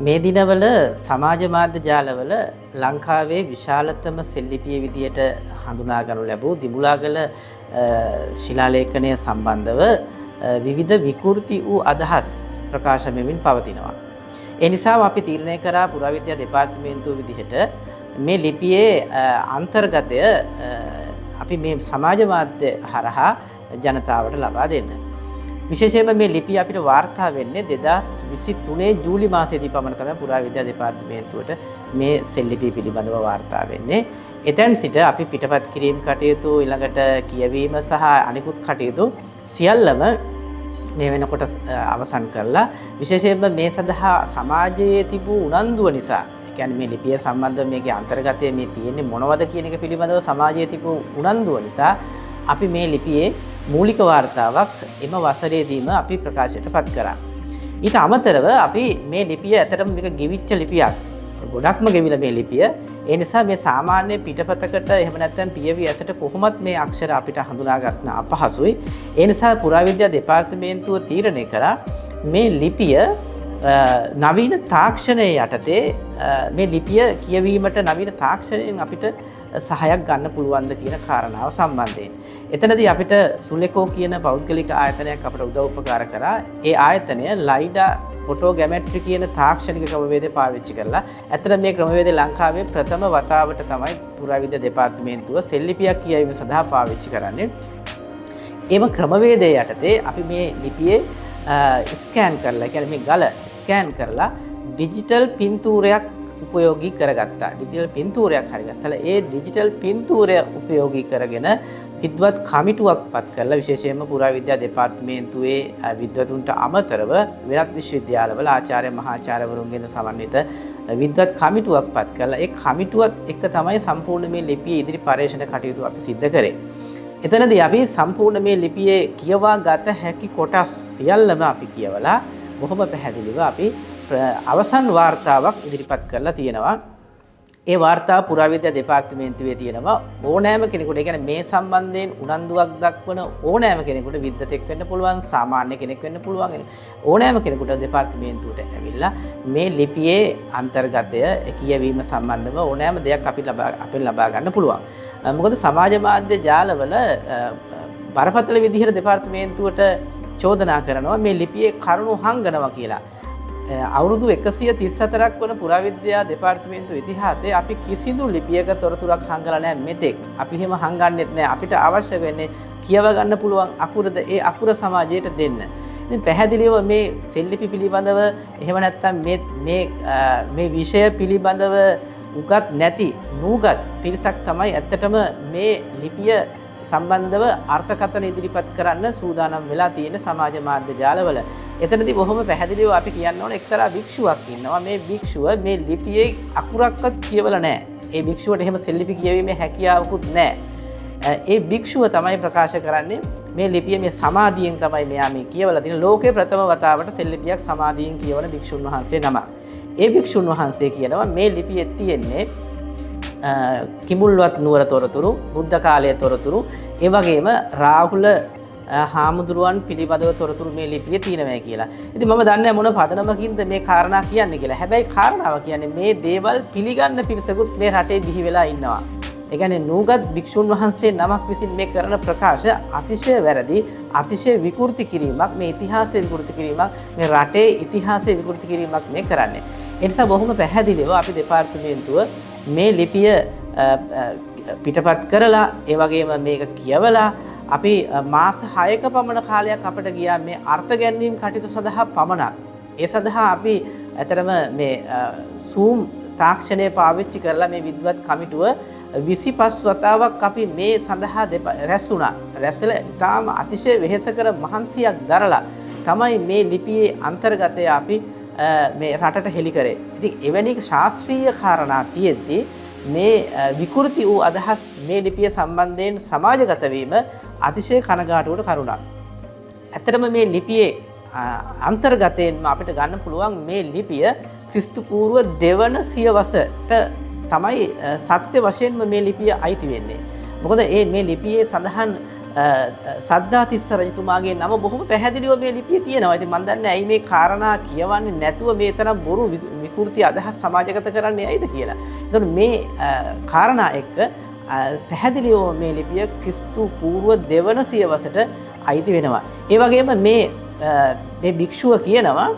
මේ දිනවල සමාජ මාධ්‍ය ජාලවල ලංකාවේ විශාලතම සෙල්ලිපිය විදියට හඳුනා ගනු ලැබූ දිමුලාගල ශිලාලේඛනය සම්බන්ධව විවිධ විකෘති වූ අදහස් ප්‍රකාශ වෙමින් පවතිනවා. ඒ නිසා අපි තීරණය කරා පුරාවිද්‍යා දෙපාර්තමේන්තුව විදිහට මේ ලිපියේ අන්තර්ගතය අපි මේ සමාජ මාධ්‍ය හරහා ජනතාවට ලබා දෙන්න. විශේෂයෙන්ම මේ ලිපිය අපිට වාර්තා වෙන්නේ 2023 ජූලි මාසයේදී පමණ තමයි පුරාවිද්‍යා දෙපාර්තමේන්තුවට මේ සෙල්ලිපිය පිළිබඳව වාර්තා වෙන්නේ. එතෙන් සිට අපි පිටපත් කිරීම කටයුතු ඊළඟට කියවීම සහ අනිකුත් කටයුතු සියල්ලම මේ වෙනකොට අවසන් කරලා විශේෂයෙන්ම මේ සඳහා සමාජයේ තිබූ උනන්දුව නිසා ඒ කියන්නේ මේ ලිපිය සම්බන්ධව මේකේ අන්තර්ගතය මේ තියෙන්නේ මොනවද කියන එක පිළිබඳව සමාජයේ තිබූ උනන්දුව නිසා අපි මේ ලිපියේ මූලික වාර්තාවක් එම වසරේදීම අපි ප්‍රකාශයටපත් කරා. ඊට අමතරව අපි මේ ලිපිය ඇත්තටම මේක ගෙවිච්ච ලිපියක්. ගොඩක්ම ගෙවිලා මේ ලිපිය. ඒ නිසා මේ සාමාන්‍ය පිටපතකට එහෙම නැත්නම් පියවි ඇසට කොහොමත් මේ අක්ෂර අපිට හඳුනා ගන්න අපහසුයි. ඒ නිසා පුරාවිද්‍යා දෙපාර්තමේන්තුව තීරණය කරා මේ ලිපිය නවීන තාක්ෂණයේ යටතේ මේ ලිපිය කියවීමට නවීන තාක්ෂණයෙන් අපිට සහයක් ගන්න පුළුවන්ද කියන කාරණාව සම්බන්ධයෙන්. එතනදී අපිට සුලෙකෝ කියන පෞද්ගලික ආයතනයක් අපට උදව් උපකාර කරා. ඒ ආයතනය ලයිඩා ෆොටෝග්‍රැමෙට්‍රි කියන තාක්ෂණික ක්‍රමවේදය පාවිච්චි කරලා ඇත්තට මේ ක්‍රමවේදය ලංකාවේ ප්‍රථම වතාවට තමයි පුරාවිද්‍යා දෙපාර්තමේන්තුව සෙල්ලිපියක් කියවීම සඳහා පාවිච්චි කරන්නේ. එම ක්‍රමවේදය යටතේ අපි මේ ලිපියේ ස්කෑන් කරලා කියන්නේ මේ ගල ස්කෑන් කරලා ඩිජිටල් පින්තූරයක් උපයෝගී කරගත්තා. ඩිජිටල් පින්තූරයක් හරිගස්සලා ඒ ඩිජිටල් පින්තූරය උපයෝගී කරගෙන විද්වත් කමිටුවක් පත් කරලා විශේෂයෙන්ම පුරාවිද්‍යා දෙපාර්තමේන්තුවේ විද්වතුන්ට අමතරව වෙනත් විශ්වවිද්‍යාලවල ආචාර්ය මහාචාර්යවරුන්ගෙන් සමන්විත විද්වත් කමිටුවක් පත් කරලා ඒ කමිටුවත් එක්ක තමයි සම්පූර්ණ මේ ලිපියේ ඉදිරි පරීක්ෂණ කටයුතු අපි සිද්ධ කරේ. එතනදී අපි සම්පූර්ණ මේ ලිපියේ කියවා ගත හැකි කොටස් සියල්ලම අපි කියවලා බොහොම පැහැදිලිව අපි අවසන් වාර්තාවක් ඉදිරිපත් කරලා තියෙනවා. ඒ වාර්තාව පුරාවිද්‍යා දෙපාර්තමේන්තුවේ තියෙනවා. ඕනෑම කෙනෙකුට, ඒ කියන්නේ මේ සම්බන්ධයෙන් උනන්දුවක් දක්වන ඕනෑම කෙනෙකුට විද්වතෙක් වෙන්න පුළුවන්, සාමාන්‍ය කෙනෙක් වෙන්න පුළුවන්. ඕනෑම කෙනෙකුට දෙපාර්තමේන්තුවට ඇවිල්ලා මේ ලිපියේ අන්තර්ගතය කියවීම සම්බන්ධව ඕනෑම දෙයක් අපෙන් ලබා ගන්න පුළුවන්. මොකද සමාජ මාධ්‍ය ජාලවල බරපතල විදිහට දෙපාර්තමේන්තුවට චෝදනා කරනවා මේ ලිපියේ කරුණු හංගනවා කියලා. අවුරුදු 134ක් වන පුරාවිද්‍යා දෙපාර්තමේන්තුව ඉතිහාසයේ අපි කිසිදු ලිපියක තොරතුරක් හංගලා නැහැ මෙතෙක්. අපි එහෙම හංගන්නෙත් නැහැ. අපිට අවශ්‍ය වෙන්නේ කියව ගන්න පුළුවන් අකුරද ඒ අකුර සමාජයට දෙන්න. ඉතින් පැහැදිලිව මේ සෙල්ලිපි පිළිබඳව එහෙම නැත්නම් මේ විෂය පිළිබඳව උගත් නැති නූගත් පිරිසක් තමයි ඇත්තටම මේ ලිපිය සම්බන්ධව අර්ථකථන ඉදිරිපත් කරන්න සූදානම් වෙලා තියෙන සමාජ මාධ්‍ය ජාලවල. එතනදී බොහොම පැහැදිලිව අපි කියන්න ඕන එක්තරා භික්ෂුවක් ඉන්නවා. මේ භික්ෂුව මේ ලිපියේ අකුරක්වත් කියවලා නැහැ. ඒ භික්ෂුවට එහෙම සෙල්ලිපි කියවීමේ හැකියාවකුත් නැහැ. ඒ භික්ෂුව තමයි ප්‍රකාශ කරන්නේ මේ ලිපිය මේ සමාධියෙන් තමයි මෙයා මේ කියවලා තියෙන ලෝකේ ප්‍රථම වතාවට සෙල්ලිපියක් සමාධියෙන් කියවන භික්ෂුන් වහන්සේ නම. ඒ භික්ෂුන් වහන්සේ කියනවා මේ ලිපියේ තියෙන්නේ කිඹුල්වත් නුවර තොරතුරු, බුද්ධ කාලයේ තොරතුරු, ඒ වගේම රාහුල හාමුදුරුවන් පිළිබඳව තොරතුරු මේ ලිපියේ තියෙනවා කියලා. ඉතින් මම දන්නේ මොන පදනමකින්ද මේ කාරණා කියන්නේ කියලා. හැබැයි කාරණාව කියන්නේ මේ දේවල් පිළිගන්න පිරිසකුත් මේ රටේ බිහි වෙලා ඉන්නවා. ඒ කියන්නේ නූගත් භික්ෂුන් වහන්සේ නමක් විසින් මේ කරන ප්‍රකාශ අතිශය වැරදි, අතිශය විකෘති කිරීමක්, මේ ඉතිහාසය විකෘති කිරීමක්, මේ රටේ ඉතිහාසය විකෘති කිරීමක් මේ කරන්නේ. ඒ නිසා බොහොම පැහැදිලිව අපි දෙපාර්තමේන්තුව මේ ලිපිය පිටපත් කරලා ඒ වගේම මේක කියවලා අපි මාස 6ක පමණ කාලයක් අපිට ගියා මේ අර්ථ ගැන්වීම කටයුතු සඳහා පමණක්. ඒ සඳහා අපි ඇතරම මේ Zoom තාක්ෂණය පාවිච්චි කරලා මේ විද්වත් කමිටුව 25 වතාවක් අපි මේ සඳහා රැස් වුණා. රැස් වෙලා ඉතාම අතිශය වෙහෙසකර මහන්සියක් දරලා තමයි මේ ලිපියේ අන්තර්ගතය අපි මේ රටට හෙළි කරේ. ඉතින් එවැනි ශාස්ත්‍රීය කාරණා තියෙද්දී මේ විකෘති වූ අදහස් මේ ලිපිය සම්බන්ධයෙන් සමාජගත වීම අතිශය කනගාටුවට කරුණක්. ඇත්තටම මේ ලිපියේ අන්තර්ගතයෙන්ම අපිට ගන්න පුළුවන් මේ ලිපිය ක්‍රිස්තු පූර්ව දෙවන සියවසට තමයි සත්‍ය වශයෙන්ම මේ ලිපිය අයිති වෙන්නේ. මොකද මේ ලිපියේ සඳහන් සද්ධාතිස්ස රජතුමාගේ නම බොහොම පැහැදිලිව මේ ලිපියේ තියෙනවා. ඉතින් මම දන්නේ ඇයි මේ කාරණා කියවන්නේ නැතුව මේ තරම් බොරු විකෘති අදහස් සමාජගත කරන්නේ ඇයිද කියලා. ඒතකොට මේ කාරණා එක්ක පැහැදිලිව මේ ලිපිය ක්‍රිස්තු පූර්ව දෙවන සියවසට අයිති වෙනවා. ඒ වගේම මේ භික්ෂුව කියනවා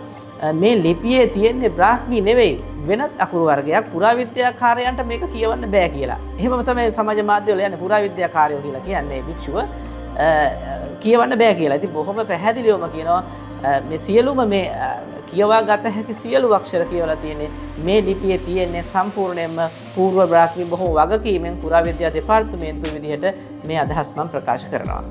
මේ ලිපියේ තියෙන්නේ බ්‍රාහ්මී නෙවෙයි වෙනත් අකුරු වර්ගයක් පුරාවිද්‍යාකාරයන්ට මේක කියවන්න බෑ කියලා. එහෙමම තමයි සමාජ මාධ්‍යවල යන්නේ පුරාවිද්‍යාකාරයෝ කියලා කියන්නේ භික්ෂුව කියවන්න බෑ කියලා. ඉතින් බොහොම පැහැදිලිවම කියනවා මේ සියලුම මේ කියවා ගත හැකි සියලු අක්ෂර කියවලා තියෙන්නේ මේ ලිපියේ තියෙන්නේ සම්පූර්ණයෙන්ම පූර්ව බ්‍රාහ්මී බොහෝ වගකීමෙන් පුරාවිද්‍යා දෙපාර්තමේන්තුව විදිහට මේ අදහස් මම ප්‍රකාශ කරනවා.